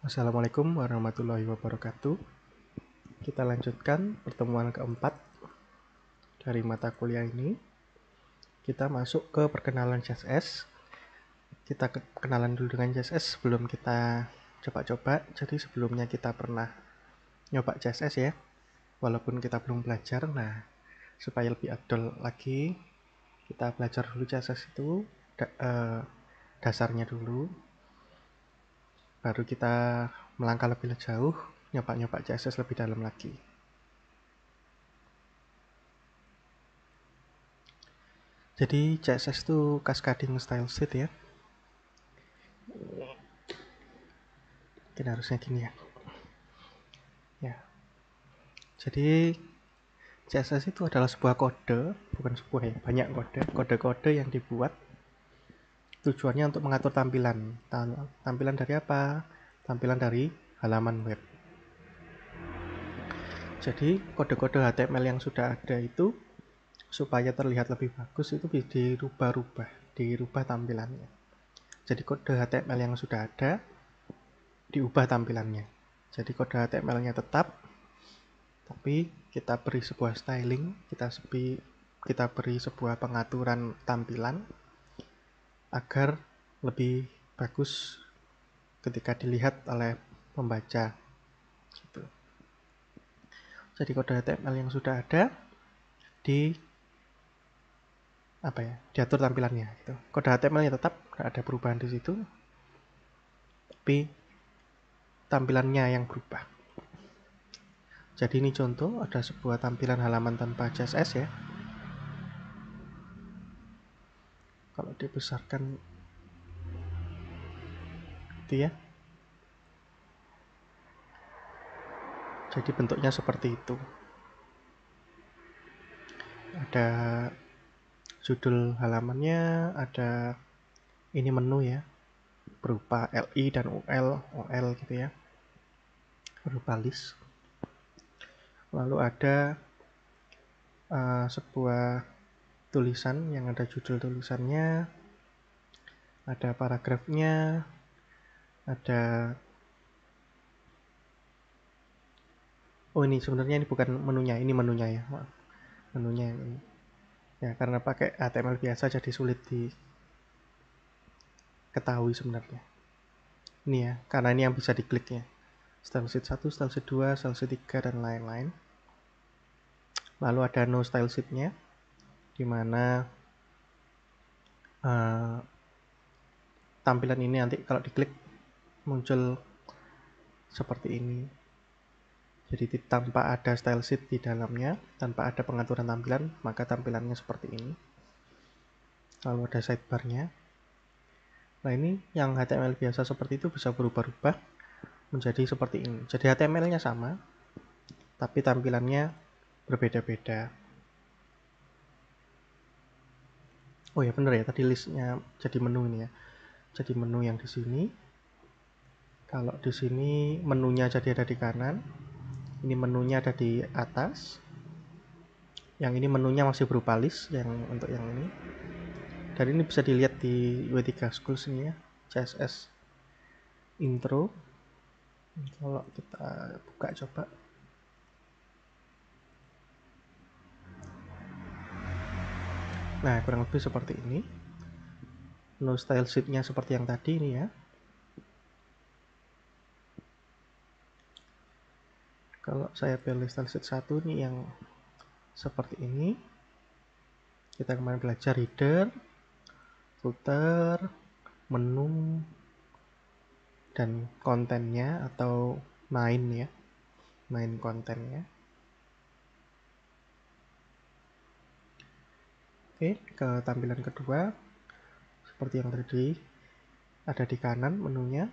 Assalamualaikum warahmatullahi wabarakatuh. Kita lanjutkan pertemuan keempat dari mata kuliah ini. Kita masuk ke perkenalan CSS. Kita kenalan dulu dengan CSS sebelum kita coba-coba. Jadi sebelumnya kita pernah nyoba CSS ya, walaupun kita belum belajar. Nah, supaya lebih afdol lagi, kita belajar dulu CSS itu dasarnya dulu. Baru kita melangkah lebih jauh, nyoba-nyoba CSS lebih dalam lagi. Jadi CSS itu cascading style sheet ya. Mungkin harusnya gini ya. Jadi CSS itu adalah sebuah kode, bukan sebuah ya, banyak kode-kode yang dibuat tujuannya untuk mengatur tampilan. Tampilan dari apa? Tampilan dari halaman web. Jadi kode-kode HTML yang sudah ada itu supaya terlihat lebih bagus itu dirubah tampilannya. Jadi kode HTML yang sudah ada diubah tampilannya. Jadi kode HTML-nya tetap, tapi kita beri sebuah styling, kita beri sebuah pengaturan tampilan agar lebih bagus ketika dilihat oleh pembaca gitu. Jadi kode HTML yang sudah ada diatur tampilannya gitu. Kode HTML-nya tetap tidak ada perubahan di situ, tapi tampilannya yang berubah. Jadi ini contoh, ada sebuah tampilan halaman tanpa CSS ya. Kalau dibesarkan itu ya. Jadi bentuknya seperti itu. Ada judul halamannya, ada ini menu ya, berupa LI dan OL gitu ya, berupa list. Lalu ada sebuah tulisan yang ada judul tulisannya, ada paragrafnya, ada ini sebenarnya ini bukan menunya, ini menunya ya, menunya yang ini ya, karena pakai HTML biasa jadi sulit diketahui sebenarnya. Ini ya, karena ini yang bisa diklik ya, style sheet 1, style sheet 2, style sheet 3 dan lain-lain. Lalu ada no style sheet-nya, dimana tampilan ini nanti kalau diklik muncul seperti ini. Jadi tanpa ada style sheet di dalamnya, tanpa ada pengaturan tampilan, maka tampilannya seperti ini. Lalu ada sidebar-nya. Nah ini yang HTML biasa seperti itu bisa berubah-ubah menjadi seperti ini. Jadi HTML-nya sama, tapi tampilannya berbeda-beda. Oh ya benar ya, tadi listnya jadi menu ini ya. Jadi menu yang di sini. Kalau di sini menunya jadi ada di kanan, ini menunya ada di atas. Yang ini menunya masih berupa list yang untuk yang ini. Dan ini bisa dilihat di W3 Schools ini ya, CSS intro. Kalau kita buka coba. Nah, kurang lebih seperti ini. No style sheet-nya seperti yang tadi ini ya. Kalau saya pilih style sheet 1 ini yang seperti ini. Kita kemarin belajar header, footer, menu, dan kontennya atau main ya, main kontennya. Oke, ke tampilan kedua seperti yang tadi, ada di kanan menunya,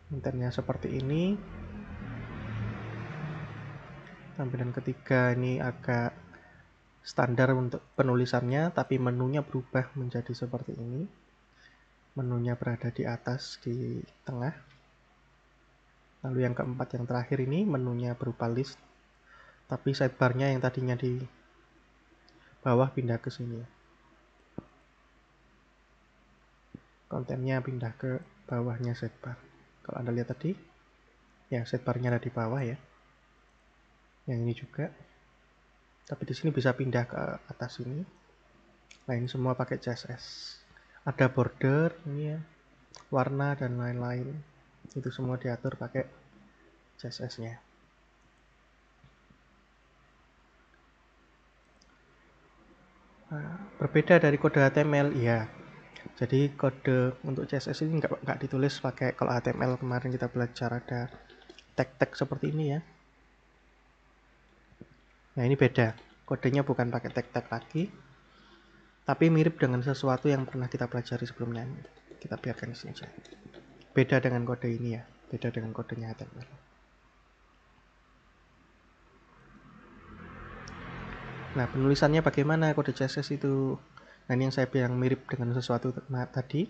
kontennya seperti ini. Tampilan ketiga ini agak standar untuk penulisannya, tapi menunya berubah menjadi seperti ini. Menunya berada di atas, di tengah. Lalu yang keempat, yang terakhir ini menunya berupa list, tapi sidebar-nya yang tadinya di bawah pindah ke sini. Kontennya pindah ke bawahnya sidebar. Kalau Anda lihat tadi, ya sidebar-nya ada di bawah ya. Yang ini juga. Tapi di sini bisa pindah ke atas ini. Nah, ini semua pakai CSS. Ada border, ini ya, warna dan lain-lain. Itu semua diatur pakai CSS-nya. Nah, berbeda dari kode HTML, ya. Jadi kode untuk CSS ini nggak ditulis pakai, kalau HTML kemarin kita belajar ada tag-tag seperti ini ya. Nah, ini beda. Kodenya bukan pakai tag-tag lagi, tapi mirip dengan sesuatu yang pernah kita pelajari sebelumnya. Kita biarkan di sini aja. Beda dengan kode ini ya, beda dengan kodenya HTML. Nah, penulisannya bagaimana kode CSS itu? Nah, ini yang saya bilang mirip dengan sesuatu tadi.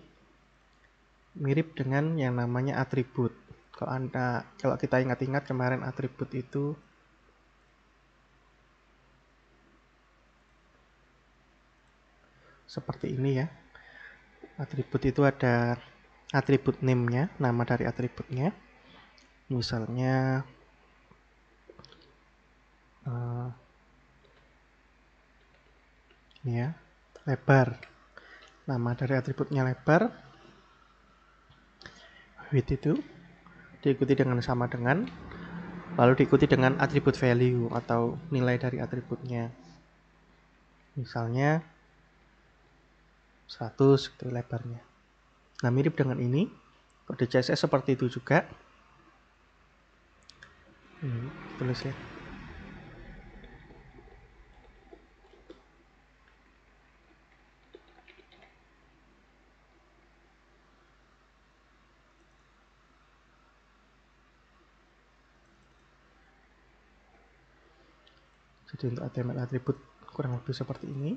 Mirip dengan yang namanya atribut. Kalau kita ingat-ingat kemarin atribut itu seperti ini ya. Atribut itu ada atribut name-nya, nama dari atributnya. Misalnya ini ya, lebar. Nama dari atributnya lebar. Width itu diikuti dengan sama dengan, lalu diikuti dengan atribut value atau nilai dari atributnya. Misalnya 100 itu lebarnya. Nah, mirip dengan ini. Kode CSS seperti itu juga. Tulis ya. Jadi untuk HTML atribut kurang lebih seperti ini.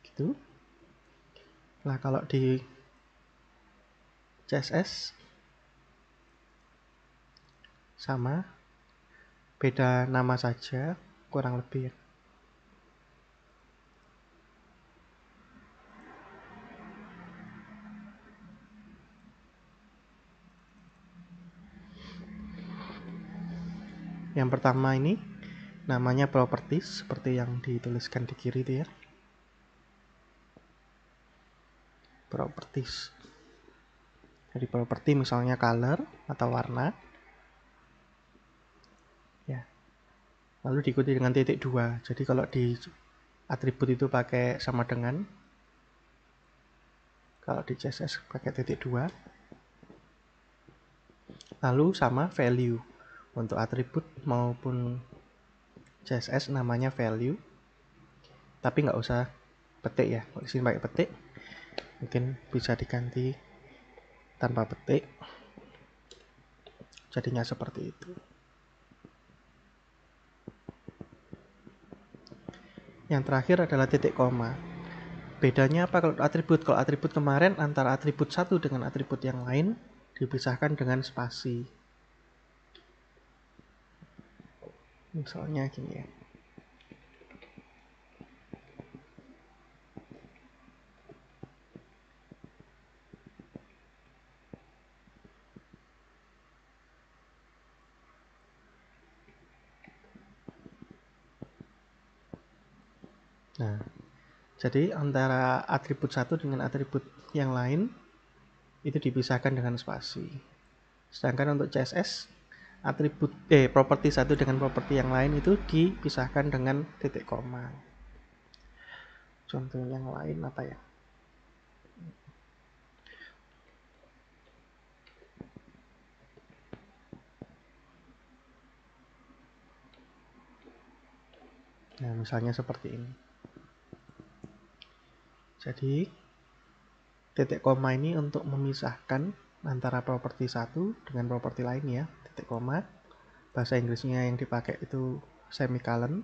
Gitu. Nah, kalau di CSS sama, beda nama saja kurang lebih. Yang pertama ini namanya properties, seperti yang dituliskan di kiri itu ya. Properties. Jadi properti misalnya color atau warna. Ya. Lalu diikuti dengan titik 2. Jadi kalau di atribut itu pakai sama dengan, kalau di CSS pakai titik 2. Lalu sama value. Untuk atribut maupun CSS namanya value. Tapi nggak usah petik ya. Kalau di sini pakai petik, mungkin bisa diganti tanpa petik. Jadinya seperti itu. Yang terakhir adalah titik koma. Bedanya apa kalau atribut? Kalau atribut kemarin antara atribut satu dengan atribut yang lain dipisahkan dengan spasi. Misalnya gini ya. Nah, jadi antara atribut satu dengan atribut yang lain itu dipisahkan dengan spasi. Sedangkan untuk CSS properti satu dengan properti yang lain itu dipisahkan dengan titik koma. Contoh yang lain apa ya? Nah, misalnya seperti ini. Jadi titik koma ini untuk memisahkan antara properti satu dengan properti lain ya, titik koma. Bahasa Inggrisnya yang dipakai itu semicolon.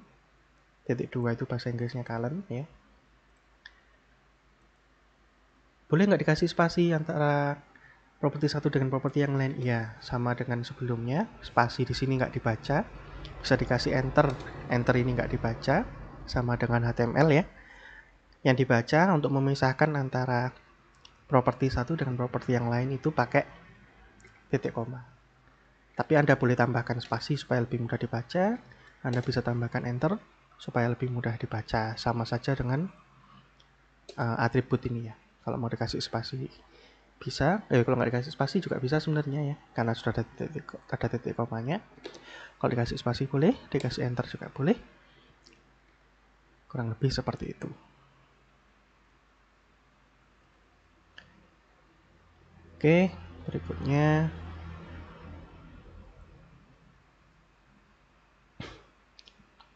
Titik 2 itu bahasa Inggrisnya colon ya. Boleh nggak dikasih spasi antara properti satu dengan properti yang lain? Iya, sama dengan sebelumnya. Spasi di sini nggak dibaca. bisa dikasih enter. Enter ini nggak dibaca, sama dengan HTML ya. Yang dibaca untuk memisahkan antara properti satu dengan properti yang lain itu pakai titik koma. Tapi Anda boleh tambahkan spasi supaya lebih mudah dibaca. Anda bisa tambahkan enter supaya lebih mudah dibaca. Sama saja dengan atribut ini ya. Kalau mau dikasih spasi bisa, kalau nggak dikasih spasi juga bisa sebenarnya ya, karena sudah ada titik komanya. Kalau dikasih spasi boleh, dikasih enter juga boleh. Kurang lebih seperti itu. Oke, berikutnya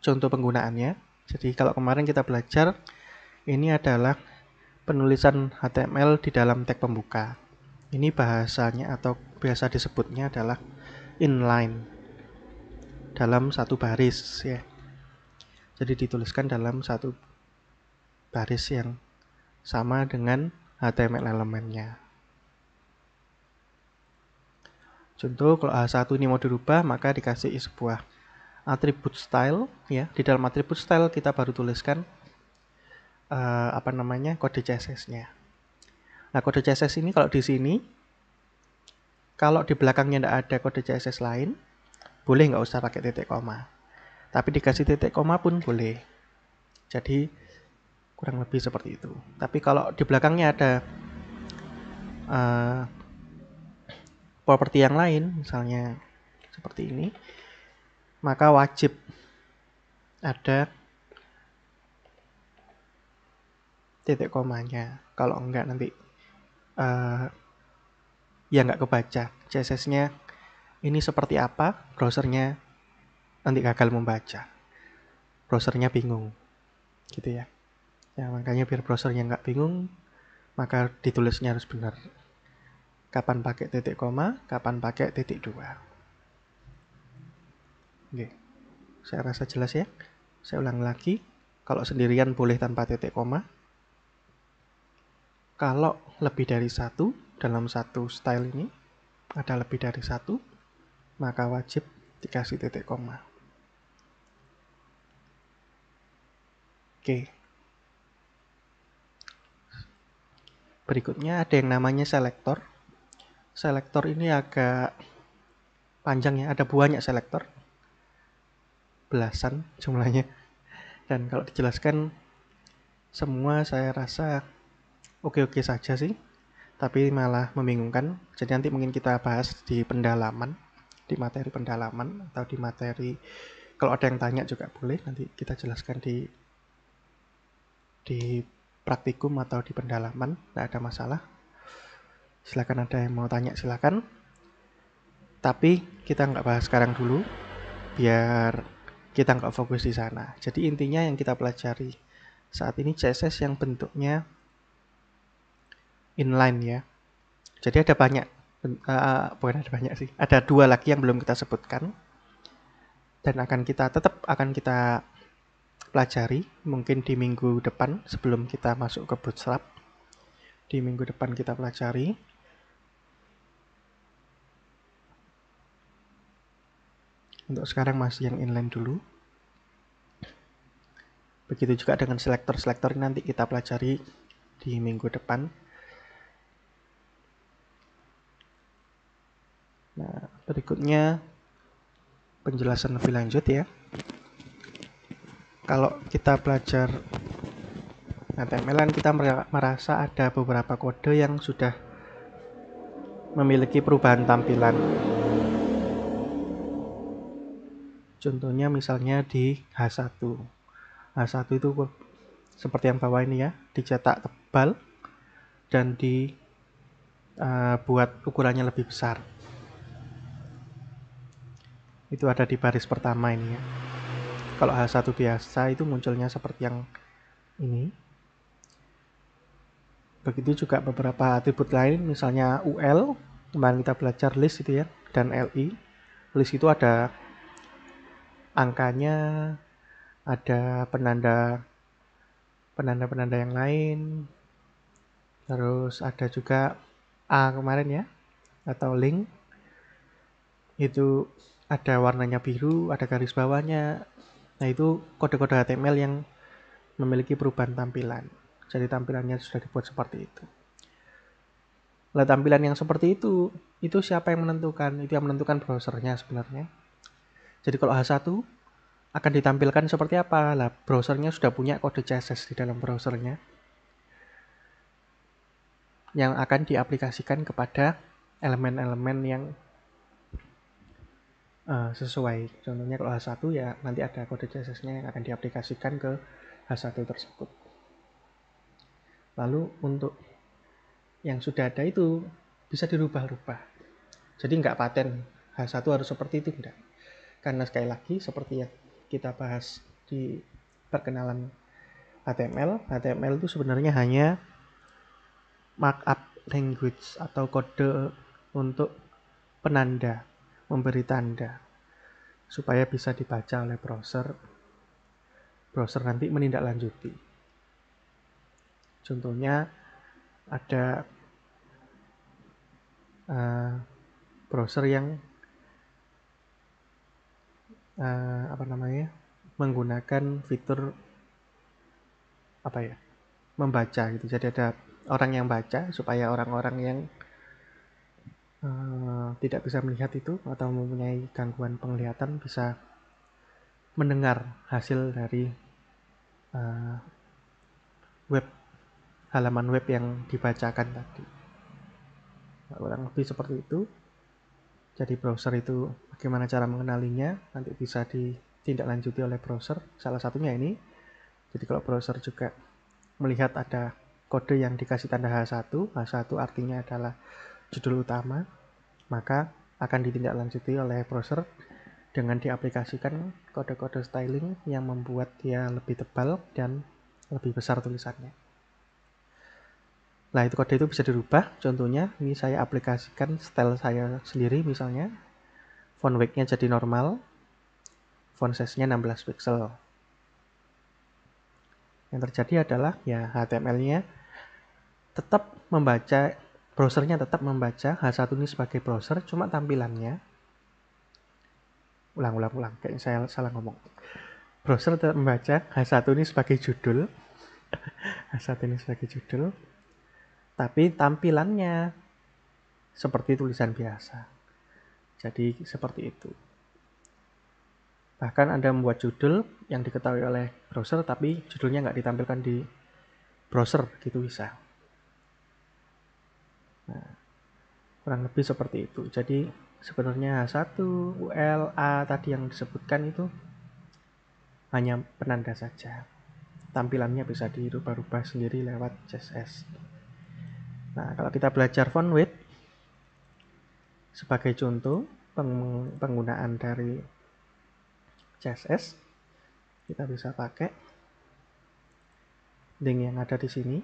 contoh penggunaannya. Jadi kalau kemarin kita belajar, ini adalah penulisan HTML di dalam tag pembuka. Ini bahasanya atau biasa disebutnya adalah inline dalam satu baris ya. Jadi dituliskan dalam satu baris yang sama dengan HTML elemennya. Contoh kalau H1 ini mau dirubah, maka dikasih sebuah atribut style ya. Di dalam atribut style kita baru tuliskan kode CSS-nya. Nah, kode CSS ini kalau di sini, kalau di belakangnya tidak ada kode CSS lain, boleh nggak usah pakai titik koma. Tapi dikasih titik koma pun boleh. Jadi kurang lebih seperti itu. Tapi kalau di belakangnya ada properti yang lain, misalnya seperti ini, maka wajib ada titik komanya. Kalau enggak nanti ya nggak kebaca. CSS-nya ini seperti apa, browsernya nanti gagal membaca. Browsernya bingung, gitu ya. Ya makanya biar browsernya nggak bingung, maka ditulisnya harus benar. Kapan pakai titik koma, kapan pakai titik dua. Oke, saya rasa jelas ya. Saya ulang lagi. Kalau sendirian boleh tanpa titik koma. Kalau lebih dari satu, dalam satu style ini, ada lebih dari satu, maka wajib dikasih titik koma. Oke. Berikutnya ada yang namanya selektor. Selektor ini agak panjang ya, ada banyak selektor. Belasan jumlahnya. Dan kalau dijelaskan semua saya rasa oke-oke saja sih. Tapi malah membingungkan. Jadi nanti mungkin kita bahas di pendalaman, di materi pendalaman atau di materi, kalau ada yang tanya juga boleh nanti kita jelaskan di praktikum atau di pendalaman, tidak ada masalah. Silakan ada yang mau tanya silakan. Tapi kita nggak bahas sekarang dulu, biar kita nggak fokus di sana. Jadi intinya yang kita pelajari saat ini CSS yang bentuknya inline ya. Jadi ada banyak, bukan ada banyak sih. Ada dua lagi yang belum kita sebutkan dan tetap akan kita pelajari mungkin di minggu depan sebelum kita masuk ke Bootstrap. Di minggu depan kita pelajari. Untuk sekarang masih yang inline dulu. Begitu juga dengan selektor-selektor nanti kita pelajari di minggu depan. Nah, berikutnya penjelasan lebih lanjut ya. Kalau kita belajar HTML, kita merasa ada beberapa kode yang sudah memiliki perubahan tampilan. Contohnya misalnya di H1. H1 itu seperti yang bawah ini ya, dicetak tebal dan dibuat ukurannya lebih besar. Itu ada di baris pertama ini ya. Kalau H1 biasa itu munculnya seperti yang ini. Begitu juga beberapa atribut lain, misalnya UL, kemarin kita belajar list itu ya, dan LI. List itu ada angkanya, ada penanda-penanda yang lain, terus ada juga A kemarin ya, atau link. Itu ada warnanya biru, ada garis bawahnya. Nah, itu kode-kode HTML yang memiliki perubahan tampilan. Jadi tampilannya sudah dibuat seperti itu. Nah, tampilan yang seperti itu siapa yang menentukan? Itu yang menentukan browsernya sebenarnya. Jadi kalau H1 akan ditampilkan seperti apa? Lah, browsernya sudah punya kode CSS di dalam browsernya yang akan diaplikasikan kepada elemen-elemen yang sesuai. Contohnya kalau H1 ya nanti ada kode CSS-nya yang akan diaplikasikan ke H1 tersebut. Lalu untuk yang sudah ada itu bisa dirubah-rubah. Jadi nggak paten H1 harus seperti itu, enggak. Karena sekali lagi seperti yang kita bahas di perkenalan HTML itu sebenarnya hanya markup language atau kode untuk penanda, memberi tanda supaya bisa dibaca oleh browser nanti menindaklanjuti. Contohnya ada browser yang menggunakan fitur membaca gitu. Jadi ada orang yang baca supaya orang-orang yang tidak bisa melihat itu atau mempunyai gangguan penglihatan bisa mendengar hasil dari halaman web yang dibacakan tadi. Kurang lebih seperti itu. Jadi browser itu bagaimana cara mengenalinya nanti bisa ditindaklanjuti oleh browser. Salah satunya ini. Jadi kalau browser juga melihat ada kode yang dikasih tanda H1 artinya adalah judul utama, maka akan ditindaklanjuti oleh browser dengan diaplikasikan kode-kode styling yang membuat dia lebih tebal dan lebih besar tulisannya. Nah, itu kode itu bisa dirubah. Contohnya, ini saya aplikasikan style saya sendiri misalnya. Font weight-nya jadi normal. Font size-nya 16 pixel. Yang terjadi adalah ya HTML-nya tetap membaca, browsernya tetap membaca H1 ini sebagai browser, cuma tampilannya ulang, kayaknya saya salah ngomong. Browser tetap membaca H1 ini sebagai judul, H1 ini sebagai judul, tapi tampilannya seperti tulisan biasa. Jadi seperti itu. Bahkan Anda membuat judul yang diketahui oleh browser, tapi judulnya nggak ditampilkan di browser, gitu bisa. Nah, kurang lebih seperti itu. Jadi sebenarnya H1, UL, A tadi yang disebutkan itu hanya penanda saja. Tampilannya bisa dirubah-rubah sendiri lewat CSS. Nah, kalau kita belajar font weight sebagai contoh penggunaan dari CSS, kita bisa pakai link yang ada di sini.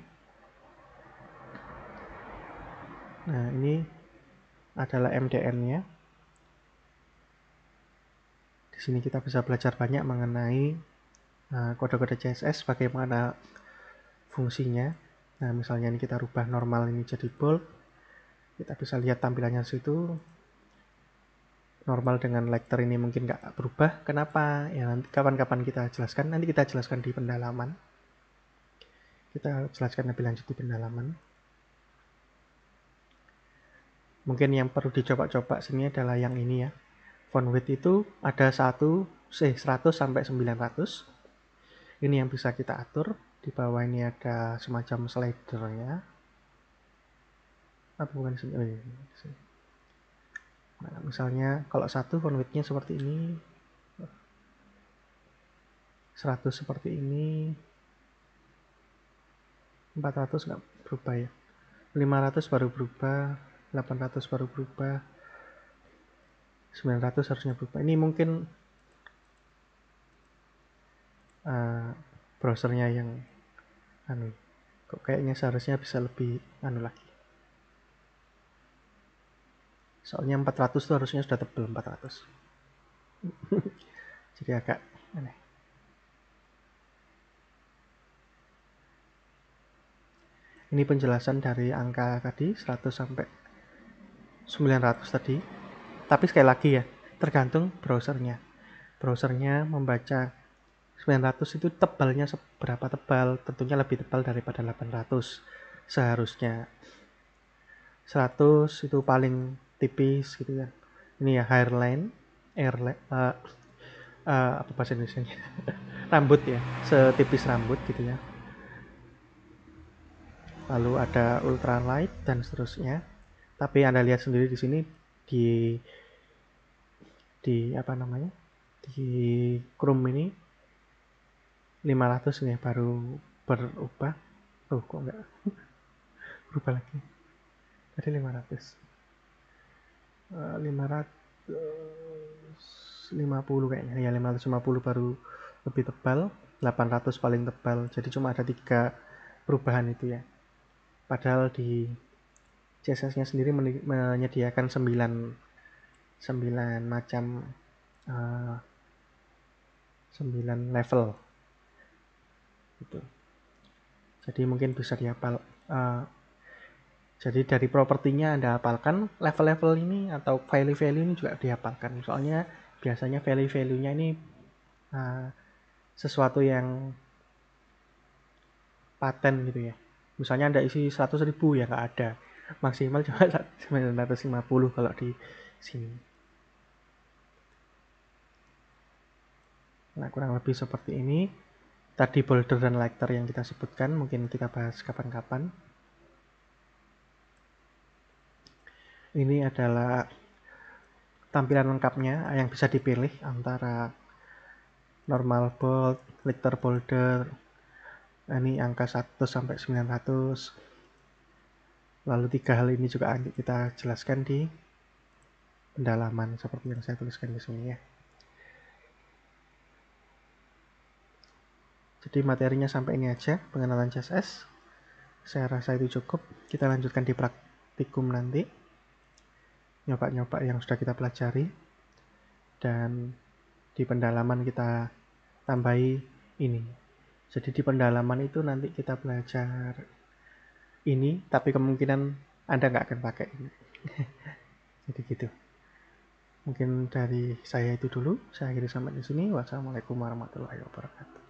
Nah, ini adalah MDN-nya. Di sini kita bisa belajar banyak mengenai kode-kode CSS, bagaimana fungsinya. Nah, misalnya ini kita rubah normal ini jadi bold. Kita bisa lihat tampilannya situ. Normal dengan letter ini mungkin nggak berubah. Kenapa? Ya nanti kapan-kapan kita jelaskan. Nanti kita jelaskan di pendalaman. Kita jelaskan lebih lanjut di pendalaman. Mungkin yang perlu dicoba-coba sini adalah yang ini ya. Font weight itu ada 100 sampai 900. Ini yang bisa kita atur. Di bawah ini ada semacam slidernya. Bukan sini. Nah, misalnya kalau 1 font weight-nya seperti ini, 100 seperti ini, 400 nggak berubah ya, 500 baru berubah, 800 baru berubah, 900 harusnya berubah. Ini mungkin browsernya yang kok kayaknya seharusnya bisa lebih lagi. Soalnya 400 itu harusnya sudah tebal 400. Jadi agak aneh. Ini penjelasan dari angka tadi 100 sampai 900 tadi. Tapi sekali lagi ya, Tergantung browsernya. Browsernya membaca 900 itu tebalnya seberapa tebal, tentunya lebih tebal daripada 800 seharusnya. 100 itu paling tipis gitu ya. Ini ya airline, apa bahasa Indonesia? Rambut ya, setipis rambut gitu ya. Lalu ada ultralight dan seterusnya. Tapi Anda lihat sendiri di sini di apa namanya? Di Chrome ini 500 nih baru berubah. Oh, kok enggak berubah lagi? Tadi 500. 550 kayaknya. Ya 550 baru lebih tebal, 800 paling tebal. Jadi cuma ada 3 perubahan itu ya. Padahal di CSS-nya sendiri menyediakan 9 macam 9 level gitu. Jadi mungkin bisa dihafal. Jadi dari propertinya Anda hafalkan, level-level ini atau value-value ini juga dihafalkan. Soalnya biasanya value-value-nya ini sesuatu yang paten gitu ya. Misalnya Anda isi 100.000 ya nggak ada. Maksimal cuma 950 kalau di sini. Nah, kurang lebih seperti ini. Tadi boulder dan lighter yang kita sebutkan, mungkin kita bahas kapan-kapan. Ini adalah tampilan lengkapnya yang bisa dipilih antara normal bold, lighter boulder. Ini angka 100 sampai 900. Lalu 3 hal ini juga kita jelaskan di pendalaman seperti yang saya tuliskan di sini ya. Jadi materinya sampai ini aja, pengenalan CSS. Saya rasa itu cukup. Kita lanjutkan di praktikum nanti. Nyoba-nyoba yang sudah kita pelajari. Dan di pendalaman kita tambahi ini. Jadi di pendalaman itu nanti kita belajar ini, tapi kemungkinan Anda nggak akan pakai ini. Jadi gitu. Mungkin dari saya itu dulu. Saya akhiri sampai di sini. Wassalamualaikum warahmatullahi wabarakatuh.